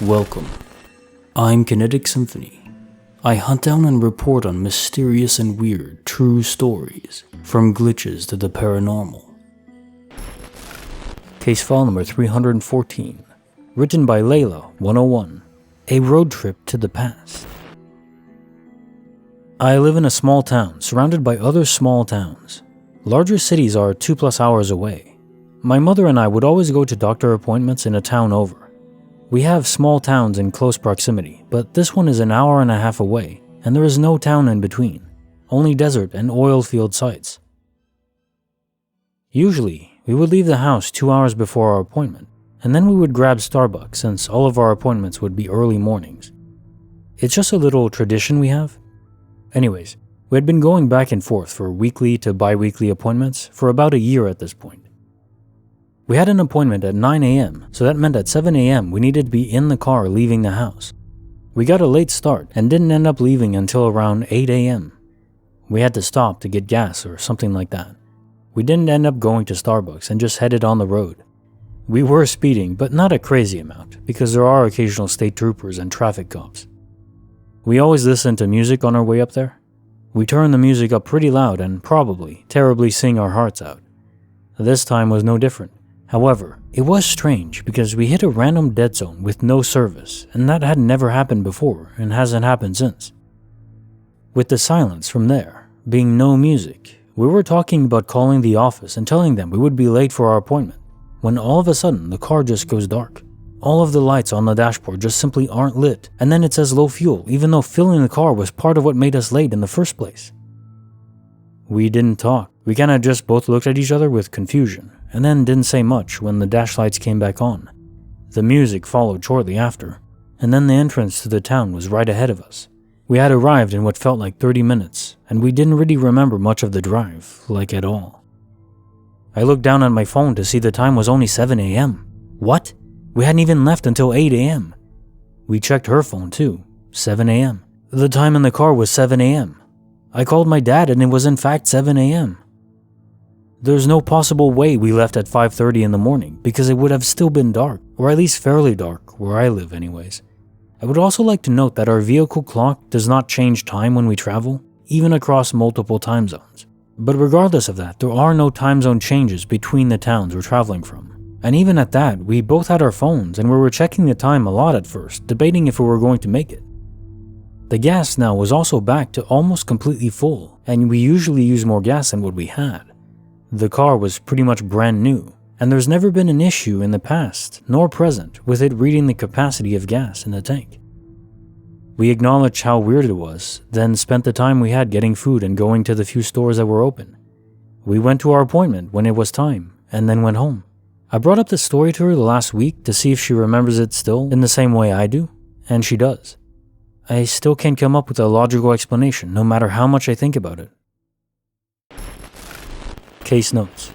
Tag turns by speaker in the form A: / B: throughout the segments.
A: Welcome. I'm Kinetic Symphony. I hunt down and report on mysterious and weird true stories, from glitches to the paranormal. Case file number 314, written by Layla 101, a road trip to the past. I live in a small town surrounded by other small towns. Larger cities are 2+ hours away. My mother and I would always go to doctor appointments in a town over. We have small towns in close proximity, but this one is an hour and a half away, and there is no town in between, only desert and oil field sites. Usually, we would leave the house 2 hours before our appointment, and then we would grab Starbucks since all of our appointments would be early mornings. It's just a little tradition we have. Anyways, we had been going back and forth for weekly to bi-weekly appointments for about a year at this point. We had an appointment at 9 a.m., so that meant at 7 a.m. we needed to be in the car leaving the house. We got a late start and didn't end up leaving until around 8 a.m. We had to stop to get gas or something like that. We didn't end up going to Starbucks and just headed on the road. We were speeding, but not a crazy amount, because there are occasional state troopers and traffic cops. We always listen to music on our way up there. We turn the music up pretty loud and probably terribly sing our hearts out. This time was no different. However, it was strange because we hit a random dead zone with no service, and that had never happened before and hasn't happened since. With the silence from there being no music, we were talking about calling the office and telling them we would be late for our appointment, when all of a sudden the car just goes dark. All of the lights on the dashboard just simply aren't lit, and then it says low fuel, even though filling the car was part of what made us late in the first place. We didn't talk. We kinda just both looked at each other with confusion, and then didn't say much when the dash lights came back on. The music followed shortly after, and then the entrance to the town was right ahead of us. We had arrived in what felt like 30 minutes, and we didn't really remember much of the drive, like at all. I looked down at my phone to see the time was only 7 a.m. What? We hadn't even left until 8 a.m. We checked her phone too, 7 a.m. The time in the car was 7 a.m. I called my dad and it was in fact 7 a.m. There's no possible way we left at 5:30 in the morning because it would have still been dark, or at least fairly dark, where I live anyways. I would also like to note that our vehicle clock does not change time when we travel, even across multiple time zones. But regardless of that, there are no time zone changes between the towns we're traveling from. And even at that, we both had our phones and we were checking the time a lot at first, debating if we were going to make it. The gas now was also back to almost completely full, and we usually use more gas than what we had. The car was pretty much brand new, and there's never been an issue in the past, nor present, with it reading the capacity of gas in the tank. We acknowledged how weird it was, then spent the time we had getting food and going to the few stores that were open. We went to our appointment when it was time, and then went home. I brought up the story to her the last week to see if she remembers it still in the same way I do, and she does. I still can't come up with a logical explanation, no matter how much I think about it. Case notes.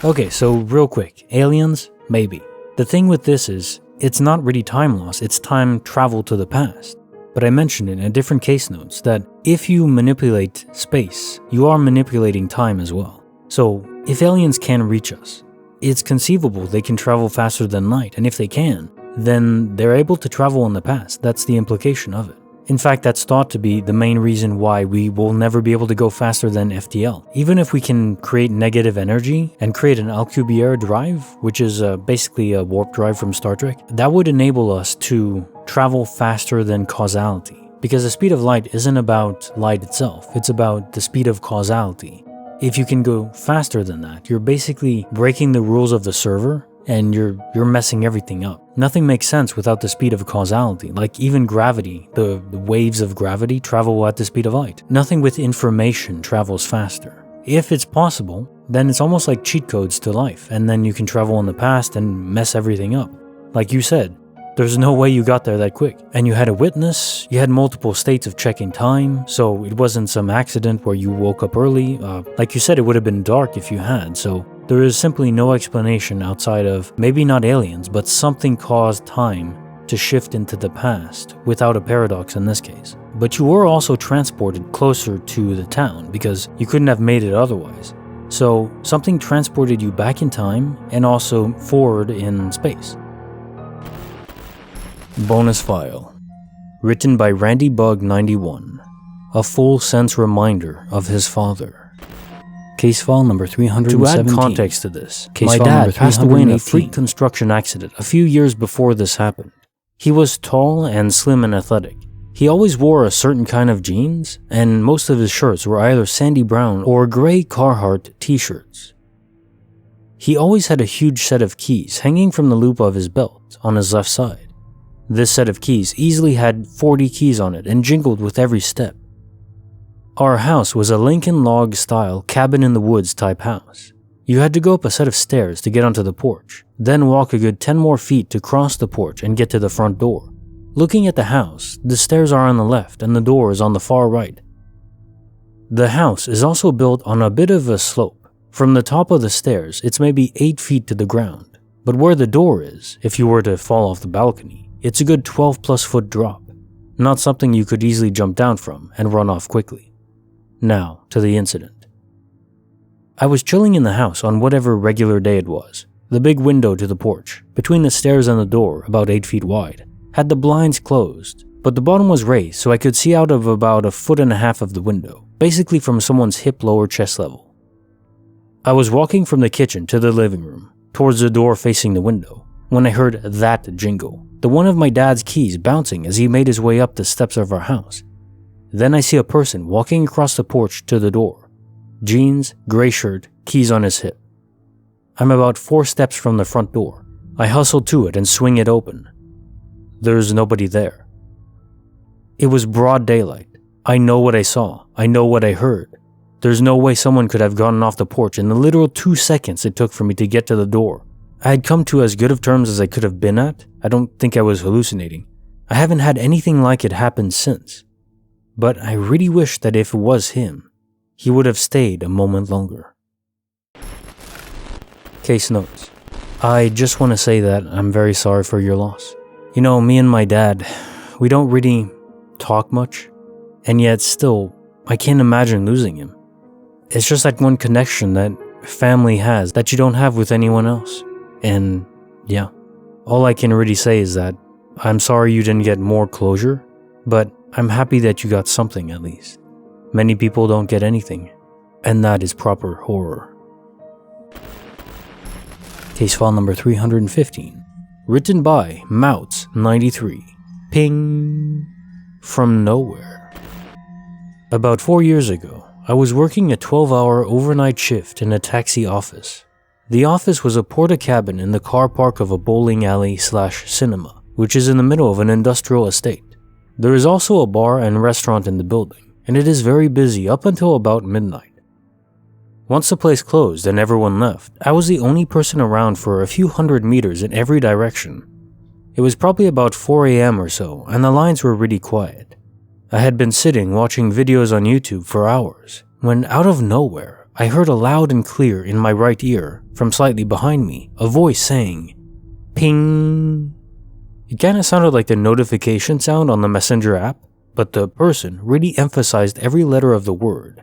A: Okay, so real quick, aliens? Maybe. The thing with this is, it's not really time loss, it's time travel to the past. But I mentioned in a different case notes that if you manipulate space, you are manipulating time as well. So, if aliens can reach us, it's conceivable they can travel faster than light, and if they can, then they're able to travel in the past. That's the implication of it. In fact, that's thought to be the main reason why we will never be able to go faster than FTL. Even if we can create negative energy and create an Alcubierre drive, which is basically a warp drive from Star Trek, that would enable us to travel faster than causality. Because the speed of light isn't about light itself, it's about the speed of causality. If you can go faster than that, you're basically breaking the rules of the server, and you're messing everything up. Nothing makes sense without the speed of causality. Like even gravity, the waves of gravity travel at the speed of light. Nothing with information travels faster. If it's possible, then it's almost like cheat codes to life, and then you can travel in the past and mess everything up. Like you said, there's no way you got there that quick. And you had a witness, you had multiple states of checking time, so it wasn't some accident where you woke up early. Like you said, it would have been dark if you had, so there is simply no explanation outside of maybe not aliens, but something caused time to shift into the past without a paradox in this case. But you were also transported closer to the town because you couldn't have made it otherwise. So something transported you back in time and also forward in space. Bonus file. Written by RandyBug91. A full sense reminder of his father. Case file number 317. To add context to this, my dad passed away in a freak construction accident a few years before this happened. He was tall and slim and athletic. He always wore a certain kind of jeans, and most of his shirts were either sandy brown or gray Carhartt t-shirts. He always had a huge set of keys hanging from the loop of his belt on his left side. This set of keys easily had 40 keys on it and jingled with every step. Our house was a Lincoln log style cabin in the woods type house. You had to go up a set of stairs to get onto the porch, then walk a good 10 more feet to cross the porch and get to the front door. Looking at the house, the stairs are on the left and the door is on the far right. The house is also built on a bit of a slope. From the top of the stairs, it's maybe 8 feet to the ground, but where the door is, if you were to fall off the balcony, it's a good 12+ foot drop, not something you could easily jump down from and run off quickly. Now, to the incident. I was chilling in the house on whatever regular day it was. The big window to the porch, between the stairs and the door, about 8 feet wide, had the blinds closed, but the bottom was raised so I could see out of about 1.5 feet of the window, basically from someone's hip lower chest level. I was walking from the kitchen to the living room, towards the door facing the window, when I heard that jingle. The one of my dad's keys bouncing as he made his way up the steps of our house. Then I see a person walking across the porch to the door. Jeans, gray shirt, keys on his hip. I'm about 4 steps from the front door. I hustle to it and swing it open. There's nobody there. It was broad daylight. I know what I saw. I know what I heard. There's no way someone could have gotten off the porch in the literal 2 seconds it took for me to get to the door. I had come to as good of terms as I could have been at. I don't think I was hallucinating. I haven't had anything like it happen since. But I really wish that if it was him, he would have stayed a moment longer. Case notes. I just want to say that I'm very sorry for your loss. You know, me and my dad, we don't really talk much, and yet still, I can't imagine losing him. It's just that one connection that family has that you don't have with anyone else. And yeah, all I can really say is that I'm sorry you didn't get more closure, but I'm happy that you got something at least. Many people don't get anything, and that is proper horror. Case file number 315. Written by Mouts93. Ping. From nowhere. About 4 years ago, I was working a 12-hour overnight shift in a taxi office. The office was a porta-cabin in the car park of a bowling alley/cinema, which is in the middle of an industrial estate. There is also a bar and restaurant in the building, and it is very busy up until about midnight. Once the place closed and everyone left, I was the only person around for a few hundred meters in every direction. It was probably about 4 a.m. or so, and the lines were really quiet. I had been sitting watching videos on YouTube for hours, when out of nowhere, I heard a loud and clear in my right ear, from slightly behind me, a voice saying, "Ping." It kinda sounded like the notification sound on the Messenger app, but the person really emphasized every letter of the word.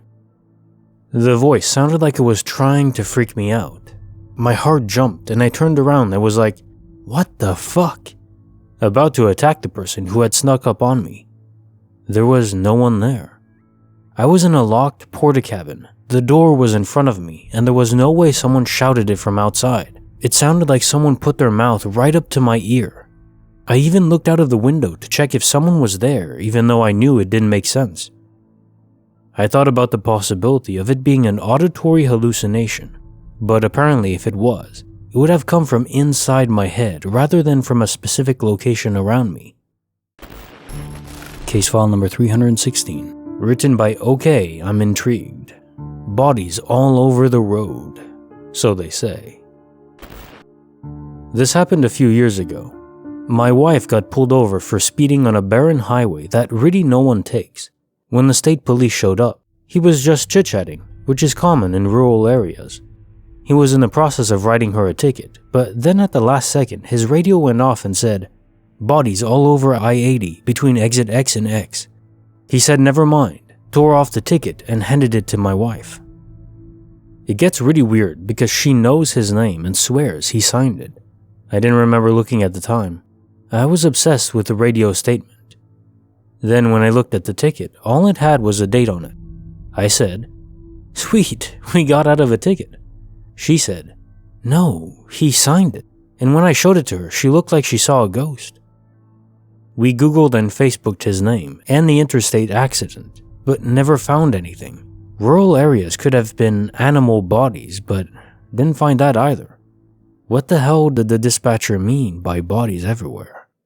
A: The voice sounded like it was trying to freak me out. My heart jumped and I turned around and was like, what the fuck? About to attack the person who had snuck up on me. There was no one there. I was in a locked porta-cabin. The door was in front of me, and there was no way someone shouted it from outside. It sounded like someone put their mouth right up to my ear. I even looked out of the window to check if someone was there, even though I knew it didn't make sense. I thought about the possibility of it being an auditory hallucination, but apparently if it was, it would have come from inside my head rather than from a specific location around me. Case file number 316. Written by OkImIntrigued. Bodies all over the road, so they say. This happened a few years ago. My wife got pulled over for speeding on a barren highway that really no one takes. When the state police showed up, he was just chit-chatting, which is common in rural areas. He was in the process of writing her a ticket, but then at the last second, his radio went off and said, "Bodies all over I-80 between exit X and X." He said never mind, tore off the ticket and handed it to my wife. It gets really weird because she knows his name and swears he signed it. I didn't remember looking at the time. I was obsessed with the radio statement. Then when I looked at the ticket, all it had was a date on it. I said, "Sweet, we got out of a ticket." She said, "No, he signed it." And when I showed it to her, she looked like she saw a ghost. We Googled and Facebooked his name and the interstate accident, but never found anything. Rural areas could have been animal bodies, but didn't find that either. What the hell did the dispatcher mean by bodies everywhere?